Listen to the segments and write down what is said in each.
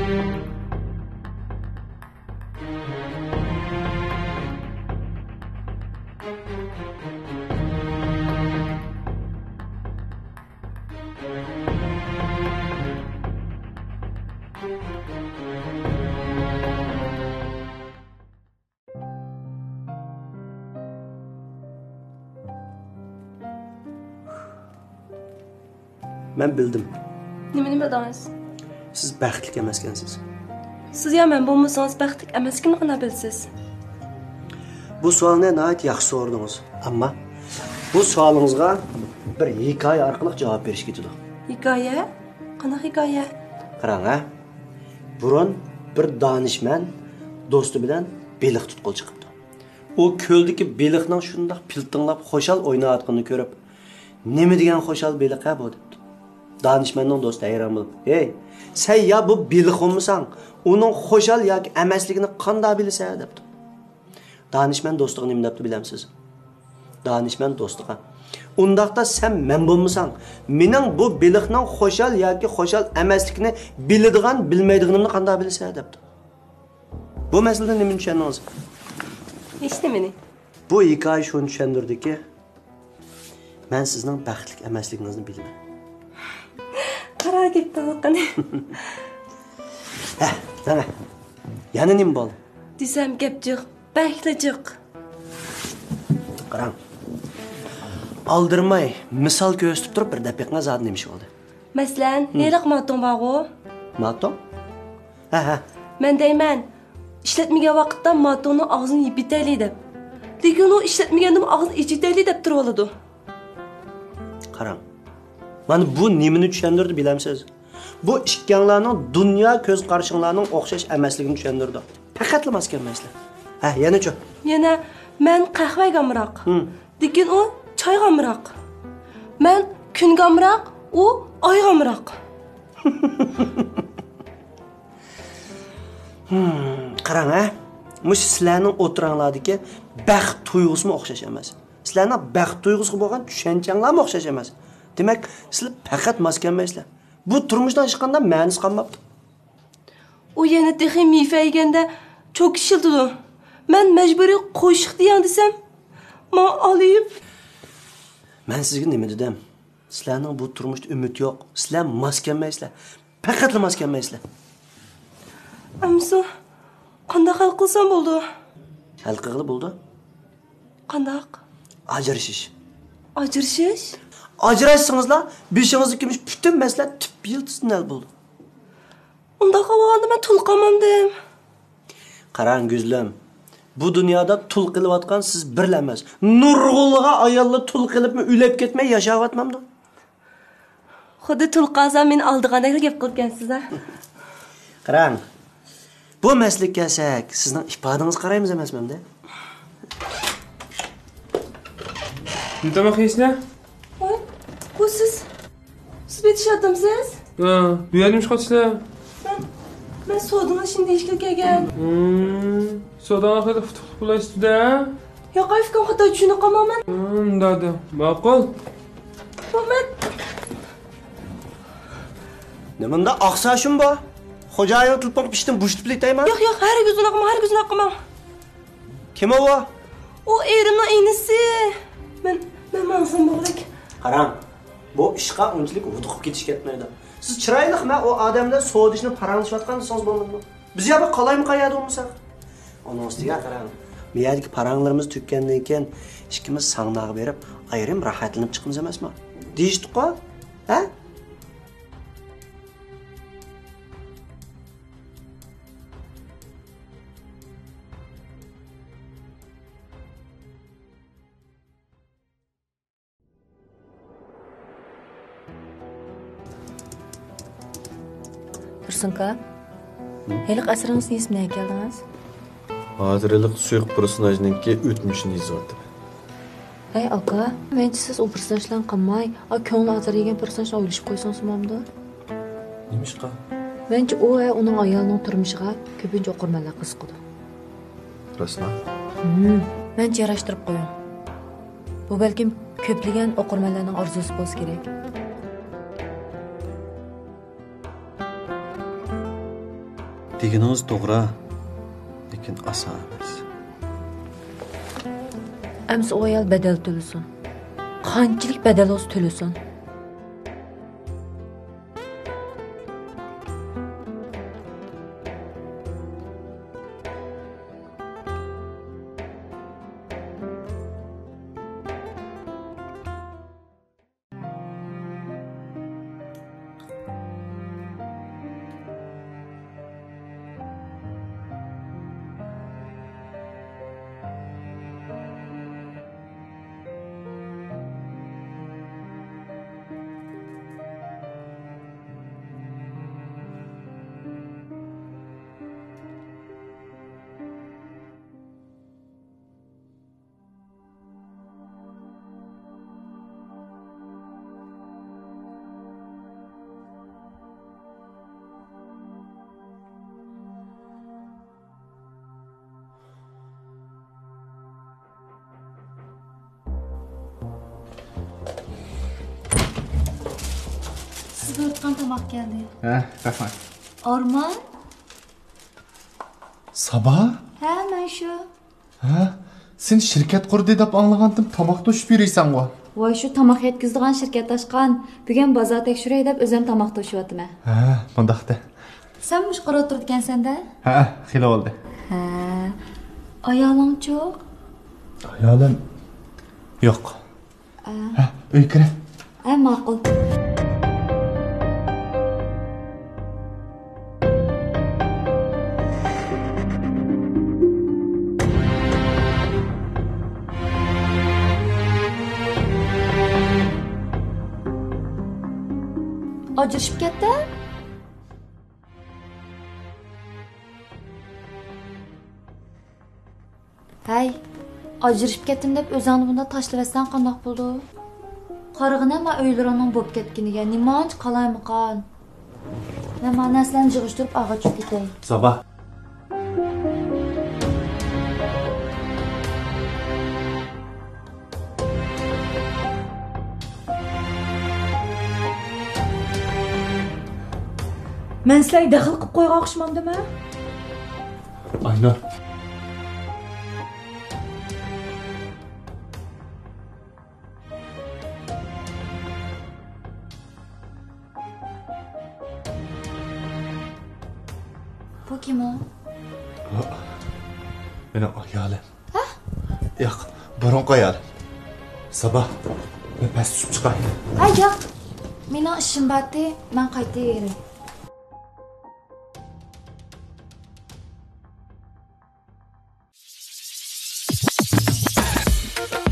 Ben bildim. Nimani bildingiz? Siz baxtli emaskansiz. Siz ya men bo'lmasangiz baxtli emasligini qana bilsiz? Bu savolni nihoyat yaxshi so'radingiz. Ammo bu savolingizga bir hikoya orqali javob berish ketadi. Hikoya? Qanaqa hikoya? Qarang, ha? Burun bir donishmand do'sti bilan beliq tutqul chiqibdi. U ko'ldagi beliqning shundoq piltinglab xo'shal o'ynayotganini ko'rib, nima degan xo'shal beliq ha bu debdi. Danışmanның do'sti hayron bo'lib, "Ey, sen ya bu beliq olmasan, uning xo'shal yoki emasligini qanday bilasan?" debdi. Danışman do'stiga nima debdi bilamsiz? Danışman do'stiga, "Undaqda sen men bo'lmasan, mening bu beliqning xo'shal yoki xo'shal emasligini biladigan, bilmaydiganimni qanday bilasan?" debdi. Bu masalada nima tushundingiz? Hech nimani. Bu hikoya shuni tushundirdiki, men sizning baxtli emasligingizni bilaman. Qara ketdi qani. Sana. Yana nima bo'ldi? Desam gap yo'q, baxtli yo'q. Qarang. Aldırmay, misal ko'rsatib turib bir daqiqa zad nima ish bo'ldi? Masalan, neliq moton bor-ku? Moton? Ha. Men deyman, ishlatmagan vaqtda motonni og'zini yeb bitayli deb. Lekin u ishlatmaganda og'zini ichitayli deb turib oladi. Qarang. Mana bu nimani tushundirdi bilamsiz? Bu ikkalanglarning dunyo ko'z qarashinglarning o'xshash emasligini tushundirdi. Faqatla maskanmaysizlar. Ha, yana-chi? Yana men qahvaga amroq. Lekin u choyga amroq. Men kunga amroq, u oyga amroq. Qarang, ha? Mush sizlarning o'tiranglardagi baxt tuyg'usimi o'xshash emas. Sizlarning baxt tuyg'usiga bo'lgan tushunchanglarmi o'xshash emas. Demak, sizlar faqat maskanmaysizlar. Bu turmushdan hech qanday ma'nosi qolmabdi. U yana texi mifaganda cho'kishildi. Men majburiy qo'shiq degan desam, men olib. Men sizga nima dedim? Sizlarning bu turmushda umid yo'q. Sizlar maskanmaysizlar. Faqatla maskanmaysizlar. Amso, qanday hal qilsam bo'ldi? Hal qilib bo'ldi? Qandaq? Ajrashish. Ajrashish? Ajrashsangizlar, beshingizni kimish butun masala tip yiltizdan bo'ldi. Unda qavog'anda men tul qolmadim. Qarang Guzlam, bu dunyoda tul qilayotgan siz birla emas. Nurg'ulg'a ayollar tul qilibmi o'lib ketmay yashayotmamdi. Xuddi tul qazam men oldigandek gap qilgansizlar. Qarang. Bu maslik kelsak, sizning ifodangizni qaraymiz emasmanda? Nima qilishni? Voy, bu siz betishdimsiz? Ha, bu yerga chiqasizlar. Ben soğuduğuna şimdi işlik egen. Soğuduğuna kadar fıtık bulaştı da. Ya kayıfkan kadar düşünü kamamen. Dada, makul. Ben... Ne bunda aksaşım bu? Hocayı tülpon piştin buştu biliteyim ha? Yok, her gözüne akama. Kim o bu? O erimle iğnesi. Ben mansam bağlık. Haram, bu işqa onçilik vuduqib ketiş ketmeydi. Siz çıraylık mı o adamdan soğuduşunu paranlaşvatqansanız bo'lmadimi? Biz ya bir qalay mı qayada olmasak? Onun ustiga qarang. Bu yerdagi paranglarimiz tükkandan keyin ikkimiz sangnaga berib, ayrim rahatlanib chiqamiz emasmi? Deyishdi-ku? Ha? Tursunka, heliq asringizni esimdan keldingiz? Hozirlik suyuq personajninki o'tmishini yozdi. Hey aka, menchi siz u personajdan qilmay, ko'ngli azargan personajni o'ylashib qo'ysangiz bo'lmadi? Nima ishqa? Menchi u uning ayolining turmushiga ko'pincha o'qirmanlar qiziqadi. Rasman? Menchi yarashtirib qo'ying. Bu balkim ko'plagan o'qirmanlarning orzusi bo'lsa kerak. Degininiz to'g'ri, lekin oson emas. Әмсі o ayol bedel төлüsün. Qanchalik bedel olsa төлüsün. Siz buyurtkan tamak geldi. Rahmat. Orman? Sabah? He, ben şu. Sen şirket kurdu dep anlagandım, tamak toşup yürüysen go. Voy şu tamak yetkizdiğin şirket açkan. Bugün baza tekşürey dep özüm tamak toşuyatıma. Mındaqda. Sen muş qara oturtken sende? Xili oldu. He. Ayağın çok. Hayalim yok. Uy kire. Ma'qul. Ajrashib ketdi? Hey, ajrashib ketdim deb o'zingni bunda tashlab qandoq bo'ldi? Qarig'ini ma o'ylarimning bo'lib ketganiga nimanch qalaymiqan? Men ma'nasini yig'ishtirib ag'achib ketay. Sabah. Men sizlarga daxl qilib qo'ygan o'xshamamdimi? Aynur. Bu kim o? Benim hayalim. Yo'q, burunqi hayalim. Sabah. Men past tushib chiqay. Ha, yo'q. Mening ishim batdi, men qaytaveray.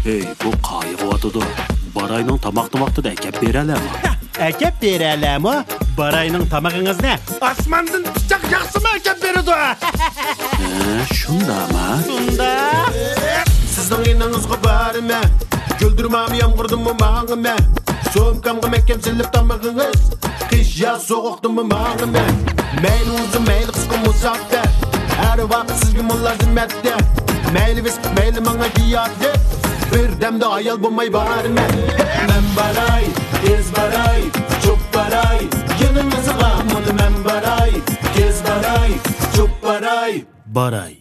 Hey, bu qayıqıvatıdı. Barayның tamaqtımaqtıda әкеп берәләме? Әкеп берәләме? Барайның тамағыңыз не? Асмандың пычақ жақсымы әкеп береді? Şunda mı? Şunda. Sizдің еніңізгі барыма, күлдірмам ямғырдым мағыма. Сөмкамғы мәккем сіліп тамағыңыз, қиш я соғықтым мағыма. Мәйл ұзы мәйл қысқы мұсапты, әрі вақт сізгі мұллазым әтті. Мәйлі весіп мәйлі маңа киятты, bir demde ayal bulmay barıma. Men baray, tez baray, çok baray, yanınızı gamını men baray, tez baray, çok baray. Baray.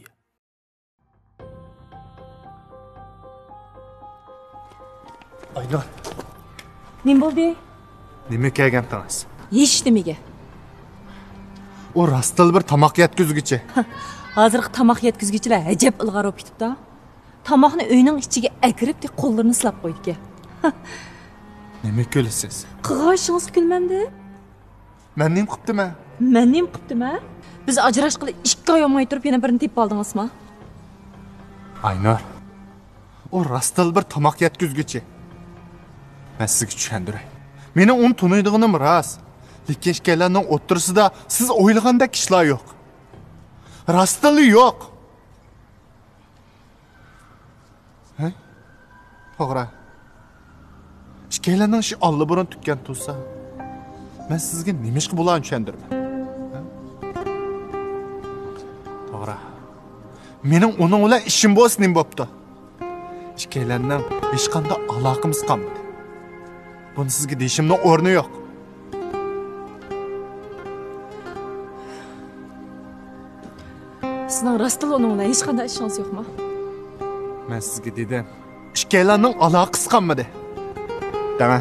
Aynur. Nim bo'ldi? Nima kelgan tanasiz? Hech nimaga. O rastal bir tamak yetkizgichi. Hozirgi tamoq yetkizgichilar ajab ilg'or bo'lib ketibdi. Tamoqni uyning ichiga akirib, qo'llarini silab qo'ydi. Nima kulasiz? Qig'oshingiz kulmandi? Men nim qiptimi? Men nim qiptimi? Biz ajrashqili 2 oy olmay turib yana birini tepib oldingizmi? Aynur. O rastal bir tamak yetkizgichi. Men sizga tushundiray. Meni uni tunuydig'inim ras. Lekin ishkalarning o'ttirisida siz o'ylagandek ishlar yo'q. Rastali yo'q. He? To'g'ri. Ishkalarning shu allaburun tutgan tursa, men sizga nima ish qilib tushundirman. To'g'ri. Mening uning bilan ishim bo'lsin nim bo'pti. Ishkalarning hech qanday aloqamiz qolmadi. Buni sizga deyishimning o'rni yo'q. Sizning rostdan onun bilan hech qanday ishingiz yo'qmi? Men sizga dedim. Ikkalanning aloqasi qolmadi. Dana,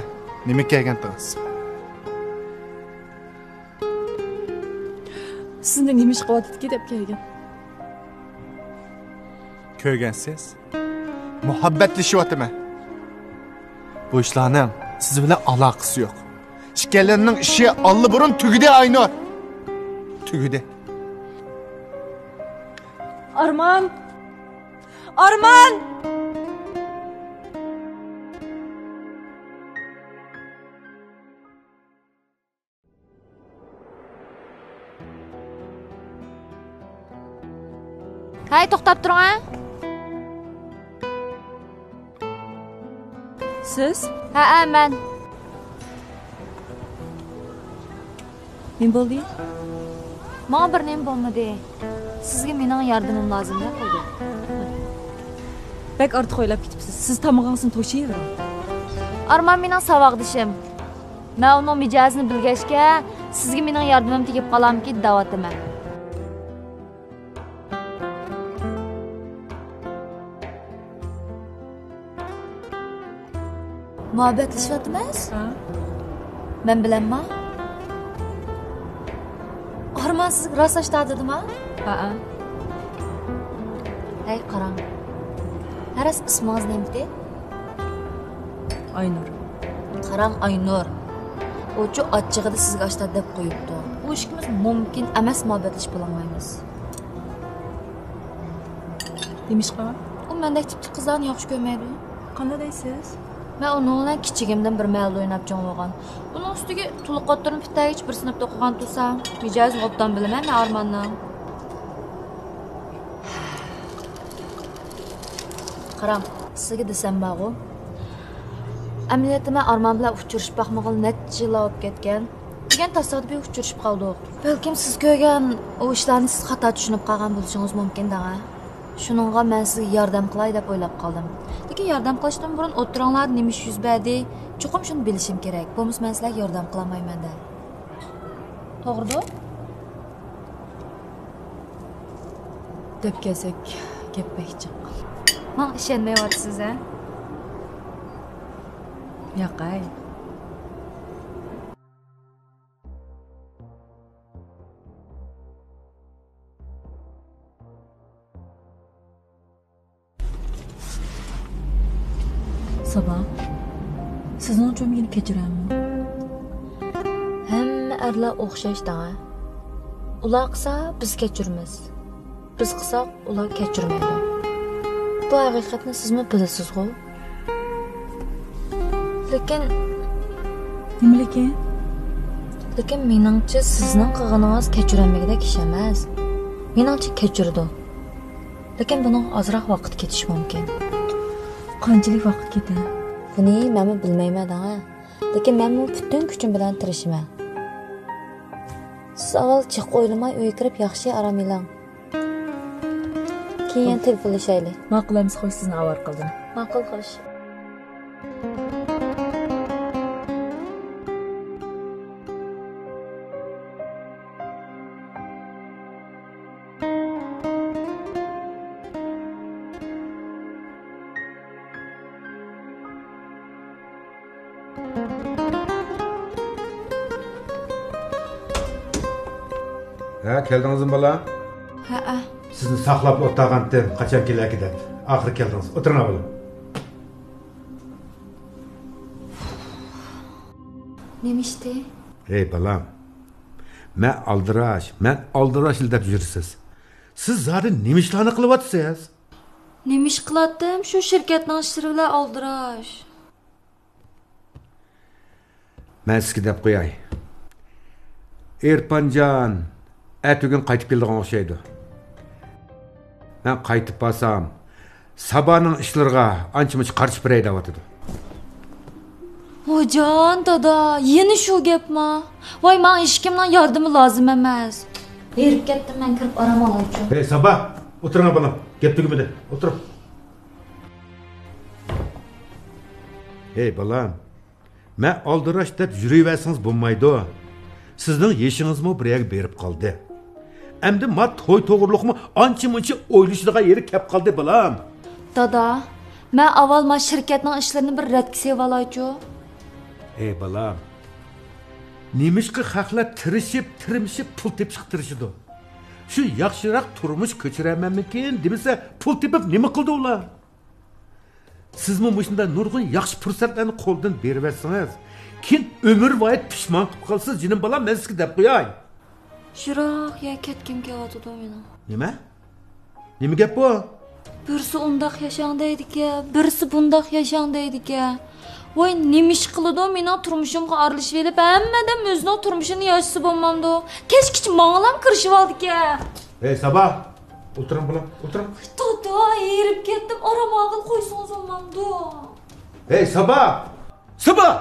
nima kelgandingiz? Sizni nima ish qilyapti deb kelgan. Ko'rgansiz? Muhabbatlashyaptimi? Bu ishlarning siz bilan aloqasi yo'q. Ikkalanning ishi alliburun tugidi Aynor. Tugidi. Arman! Arman! Hay, to'xtab turing, ha? Siz? Ha, men. Men bo'ldi? Menga bir nima bo'lmadi. Sizga mening yordamim lozim bo'ldi. Bak ortiq o'ylab ketibsiz. Siz tomog'ingizni to'shayvering. Arman mening saboqdishim. Men uning mijozini bilgachga, sizga mening yordamim tegib qolamki, da'vatiman. Muhabbatlashyapmiz? Ha? Men bilanmi? Arman siz rostlashdi dedimi? Ha. Hey, qarang. Haras ismingiz nima? Aynur. Qarang, Aynur. O'chu achchig'ida sizga ashta deb qo'yibdi. Bu ishimiz mumkin emas, muhabbatlashib bo'lmaymiz. Demishqa? U mendek tipli qizlarni yaxshi ko'rmaydi. Qanday deysiz? Men uning bilan kichigimdan bir mayl o'ynab jon bo'lgan. Uning ustiga to'liq o'tirib bitagich bir sinfda o'qigan tursam, mijozini obdan bilaman men Armandan. Qarang, sizga desam ba'g'u. Amaliyatimda Arman bilan uchrashib baxmag'il necha yil o'tib ketgan. Degan tasodifiy uchrashib qoldik. Balkim siz ko'rgan o ishlarni siz xato tushunib qolgan bo'lishingiz mumkin-da. Shuningga men sizga yordam qilay deb o'ylab qoldim. Lekin yordam qilishdan burun o'tiringlar nima ish yuz berdi, chuqur shuni bilishim kerak. Bo'lmasa men sizlarga yordam qila olmayman-da. To'g'ri-ku? Deb kelsak, gapbakchi. Men ishonmayapsiz, ha? Yo'qay. Sabah, sizning uchun meni kechiramiz. Hamma erlar o'xshash-da. Ular qilsa biz kechiramiz. Biz qilsak ular kechirmaydi. Bu haqiqatni sizmi bilasiz-ku? Lekin nima lekin? Lekin meningcha sizning qilganingiz kechirilmagidek ish emas. Meningcha kechirdi. Lekin buning ozroq vaqt ketishi mumkin. Qanchalik vaqt ketadi? Buni men bilmayman-da. Lekin men butun kuchim bilan tirishman. Siz avval chiq o'ylamay uyga kirib yaxshi aram oling. Keyin telefonlashaylik. Ma'qulamiz, xo'sh sizni avar qildim. Ma'qul xo'sh. Ha, keldingizmi bola? Ha. Sizni saqlab o'tgandim, qachon kelaki deb. Oxiri keldingiz. O'tiring bolam. Nima ishdi? Ey bolam. Men aldirash deb yursiz. Siz zodi nima ishlarni qilyapsiz? Nima ish qiladim? Shu shirkatning ishlari bilan aldirash. Men sizga deb qo'yay. Erpanjon Ətugün qaytib keldiğən o'xshaydi. Men qaytib basam, Sabaning ishlarga ancha-muncha qarshi biray deyotdi. Ho'jon, dada, yeni shu gapmi? Voy, men hech kimdan yordami lozim emas. Berib ketdim, men kirib orom olmoqchi. Hey, Saba, o'tiring bolam. Gap tugmadi. O'tir. Hey, bolam. Men aldirash deb yurayversangiz bo'lmaydi. Sizning yeshingizmi bir yak berib qoldi. Endi ma to'y to'g'riliqmi ancha-muncha o'ylashdiga yeri kep qoldi balam. Dada, men avval ma şirketning ishlarini bir ratga sevalaychu. Ey balam. Nimishqi xalqlar tirishib pul tepishga tirishidi. Shu yaxshiroq turmush ko'chiramanmikin demasa pul tepib nima qildi ular? Sizmi mushunda nurg'un yaxshi fursatlarni qo'ldan berib bersangiz, keyin umr bo'yi pishmon qilib qolsiz, jinim balam men sizga deb qo'yay. Shiroq ya ketkim kelyapti meni. Nima? Nima gap bu? Birisi undaq yashang deydi-ki, birisi bundaq yashang deydi-ki. Voy nima ish qiladi mening turmushimga aralashib elib, hammadan o'zining turmushini yashasa bo'lmamdi. Kechkichi manglam kirishib oldi-ki. Ey Sabah, o'tiring bular, o'tiring. Dada, erib ketdim, aramag'il qo'ysangiz bo'lmamdi. Ey Sabah! Sabah!